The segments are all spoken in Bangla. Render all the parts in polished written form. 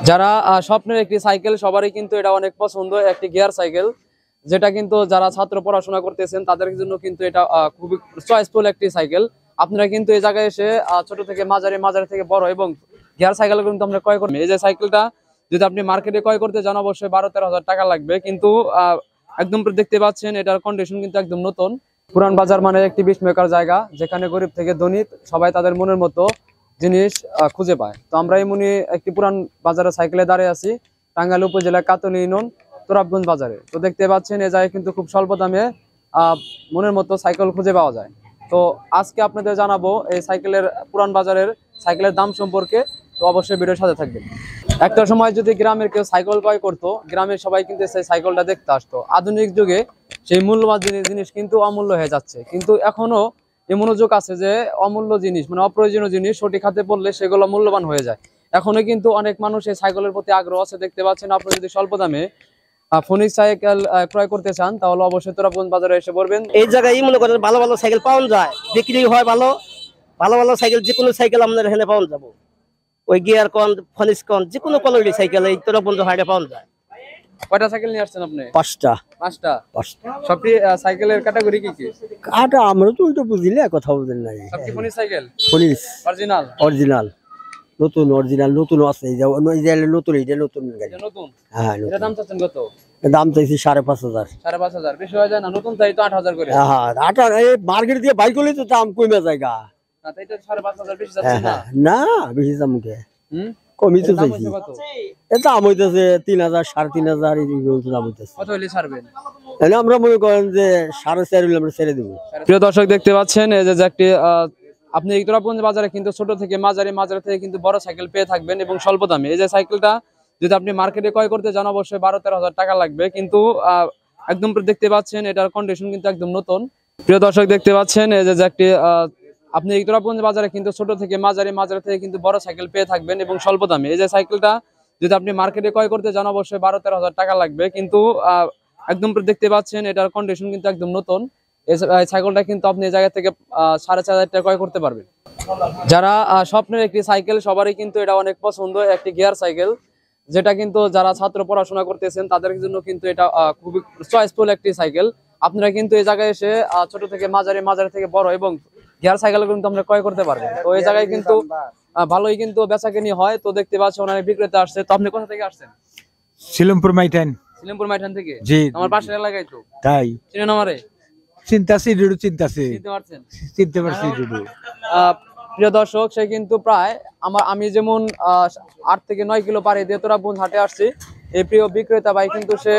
যারা স্বপ্নের একটি সাইকেল, সবারই কিন্তু এটা অনেক পছন্দ, একটি গিয়ার সাইকেল, যেটা কিন্তু যারা ছাত্র পড়াশোনা করতেছেন তাদের জন্য কিন্তু এটা খুবই চয়েসফুল একটি সাইকেল। আপনারা কিন্তু এই জায়গায় এসে ছোট থেকে মাঝারি, মাঝারি থেকে বড় এবং গিয়ার সাইকেল কিন্তু আমরা ক্রয় করবো। এই যে সাইকেলটা যদি আপনি মার্কেটে ক্রয় করতে যান অবশ্যই 12-13 হাজার টাকা লাগবে, কিন্তু একদম দেখতে পাচ্ছেন এটার কন্ডিশন কিন্তু একদম নতুন। পুরান বাজার মানে একটি বিস্ময়কর জায়গা, যেখানে গরিব থেকে ধনী সবাই তাদের মনের মতো জিনিস খুঁজে পায়। তো আমরা এমনি একটি পুরান বাজারে সাইকেলে দাঁড়িয়ে আছি, টাঙ্গাইল উপজেলা কাতনি ইউনিয়ন তোরাবগঞ্জ বাজারে। তো দেখতে পাচ্ছেন এই জায়গায় কিন্তু খুব স্বল্প দামে মনের মতো সাইকেল খুঁজে পাওয়া যায়। তো আজকে আপনাদের জানাবো এই সাইকেলের, পুরান বাজারের সাইকেলের দাম সম্পর্কে। তো অবশ্যই ভিডিওর সাথে থাকবেন। একটা সময় যদি গ্রামের কেউ সাইকেল ক্রয় করতো, গ্রামের সবাই কিন্তু সেই সাইকেলটা দেখতে আসতো। আধুনিক যুগে সেই মূল্যবান জিনিস কিন্তু অমূল্য হয়ে যাচ্ছে, কিন্তু এখনো এমনও যুগ আছে যে অমূল্য জিনিস মানে অপ্রয়োজনীয় জিনিস সঠিক হাতে পড়লে সেগুলো মূল্যবান হয়ে যায়। এখনো কিন্তু অনেক মানুষ এই সাইকেলের প্রতি আগ্রহ আছে। দেখতে পাচ্ছেন, আপনি যদি স্বল্প দামে ফোনিক সাইকেল ক্রয় করতে চান তাহলে অবশ্যই তোরাবগঞ্জ বাজারে এসে পড়বেন। এই জায়গায় মনে করেন ভালো ভালো সাইকেল পাওয়া যায়, বিক্রি হয় ভালো ভালো ভালো সাইকেল, যে কোনো সাইকেল আমাদের এখানে পাওয়া যাবো। ওই গিয়ার কন, ফনিক্স কন, যে কোনো কোয়ালিটি সাইকেল এই তোরাবগঞ্জ হাটে পাওয়া যায়। কয়টা সাইকেল নিয়ে আসছেন আপনি? পাঁচটা। সবটি সাইকেলের ক্যাটাগরি কি কি? কাটা আমরা তো ওইটা বুঝিলে কথা বলতেন না। সবটি ফোনিক সাইকেল? ফনিক্স অরিজিনাল? অরিজিনাল, নতুন অরিজিনাল, নতুন আছে। এই যে নতুন, এইটা নতুন গাড়ি। নতুন? হ্যাঁ। এটা দাম চাচ্ছেন কত? দাম চাইছি 5,500। 5,500 বেশি হয়ে যায় না? নতুন চাই তো 8,000 করে। হ্যাঁ, 8 এই মার্কেট দিয়ে বাই করলে তো দাম কমে জায়গা না, তো এটা 5,500 বেশি যাচ্ছে না? না, বেশি দাম কে কমই তো চাইছি। এটা দাম হইতেছে 3,000, 3,500 এই দাম হইতেছে। কত হইলে ছাড়বেন? আমরা মনে করেন যে 4,500 হলে আমরা ছেড়ে দেবো। প্রিয় দর্শক, দেখতে পাচ্ছেন এই যে একটি আপনি এই তোরাবগঞ্জ বাজারে কিন্তু ছোট থেকে মাঝারি, মাঝারি থেকে কিন্তু বড় সাইকেল পেয়ে থাকবেন এবং স্বল্প দামে। এই যে সাইকেলটা যদি আপনি মার্কেটে ক্রয় করতে যান অবশ্যই 12-13 হাজার টাকা লাগবে, কিন্তু একদম দেখতে পাচ্ছেন এটার কন্ডিশন কিন্তু একদম নতুন। প্রিয় দর্শক, দেখতে পাচ্ছেন এই যে একটি আপনি এই তোরাবগঞ্জ বাজারে কিন্তু ছোট থেকে মাঝারি, মাঝারি থেকে কিন্তু বড় সাইকেল পেয়ে থাকবেন এবং স্বল্প দামে। এই যে সাইকেলটা যদি আপনি মার্কেটে ক্রয় করতে যান অবশ্যই 12-13 হাজার টাকা লাগবে, কিন্তু একদম দেখতে পাচ্ছেন এটার কন্ডিশন কিন্তু একদম নতুন। এই সাইকেলটা কিন্তু আপনি এই জায়গা থেকে 4,500 টাকা ক্রয় করতে পারবেন। যারা স্বপ্নের একটি সাইকেল, সবারই কিন্তু এটা অনেক পছন্দ, একটি গিয়ার সাইকেল, যেটা কিন্তু যারা ছাত্র পড়াশোনা করতেছেন তাদের জন্য কিন্তু এটা খুবই চয়েসফুল একটি সাইকেল। আপনারা কিন্তু এই জায়গায় এসে ছোট থেকে মাঝারি, মাঝারি থেকে বড় এবং গিয়ার সাইকেল কিন্তু আমরা ক্রয় করতে পারবেন। তো এই জায়গায় কিন্তু ভালোই কিন্তু বেচাকেনি হয়। তো দেখতে পাচ্ছেন অনেক বিক্রেতা আসছে। তো আপনি কোথা থেকে আসছেন? শিলমপুর মাইঠান। শিলমপুর মাইঠান থেকে? জি, আমার পাশের এলাকায়। তো তাই চিনেন আমারে? চিন্তাছি ডুডু, চিন্তাছি চিনতে পারছেন? চিনতে পারছি ডুডু। প্রিয় দর্শক, সে কিন্তু প্রায় আমি যেমন 8 থেকে 9 কিলো পাড়ি দিয়ে তোরাবগঞ্জ হাটে আসছি, এই প্রিয় বিক্রেতা ভাই কিন্তু সে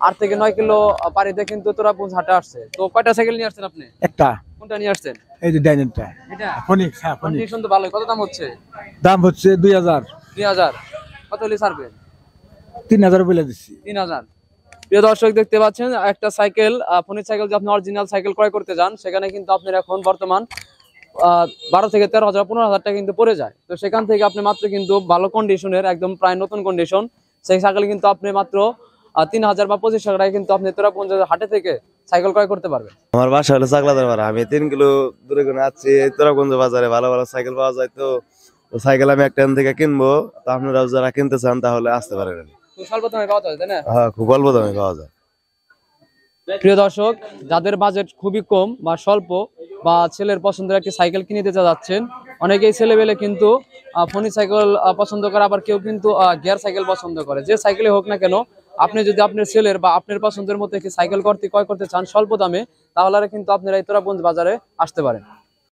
8 থেকে 9 কিলো পাড়ি দিয়ে কিন্তু তোরাবগঞ্জ হাটে আসছে। তো কয়টা সাইকেল নিয়ে আসছেন আপনি? একটা। কোনটা নিয়ে আসছেন? এই যে ডাইনেরটা। এটা ফনিক্স। হ্যাঁ, ফনিক্স। কন্ডিশন তো ভালোই। কত দাম হচ্ছে? দাম হচ্ছে 2,000। 2,000? কত হলে ছাড়বেন? 3,000 বলে দিচ্ছি। 3,000? প্রিয় দর্শক, দেখতে পাচ্ছেন একটা সাইকেল, ফোনিক সাইকেল, যে আপনি অরিজিনাল সাইকেল ক্রয় করতে যান সেখানে কিন্তু আপনার এখন বর্তমান 12 থেকে 13 হাজার, 15 হাজার টাকা কিন্তু পড়ে যায়। তো সেখান থেকে আপনি মাত্র কিন্তু ভালো কন্ডিশনের, একদম প্রায় নতুন কন্ডিশন সেই সাইকেল কিন্তু আপনি মাত্র 3,000 বা 2500 টাকায় কিন্তু আপনি তোরাবগঞ্জ হাটে থেকে সাইকেল ক্রয় করতে পারবেন। আমার বাসা হলো চাকলাদার পাড়া। আমি 3 কিলো দূরে করে আছি তোরাবগঞ্জ বাজারে। ভালো ভালো সাইকেল পাওয়া যায়। তো সাইকেল আমি একটা থেকে কিনবো। তো আপনারা যারা কিনতে চান তাহলে আসতে পারেন। তো স্বল্প দামে পাওয়া যায়, তাই না? হ্যাঁ, খুব অল্প দামে পাওয়া যায়। প্রিয় দর্শক, যাদের বাজেট খুবই কম বা স্বল্প, বা ছেলের পছন্দের একটি সাইকেল কিনে দিতে যাচ্ছেন, অনেকেই ছেলেবেলে কিন্তু ফোনিক সাইকেল পছন্দ করে, আবার কেউ কিন্তু গিয়ার সাইকেল পছন্দ করে। যে সাইকেলে হোক না কেন, আপনি যদি আপনার ছেলের বা আপনার পছন্দের মতো একটি সাইকেল ক্রয় করতে চান স্বল্প দামে, তাহলে কিন্তু আপনারা এই তোরাবগঞ্জ বাজারে আসতে পারেন।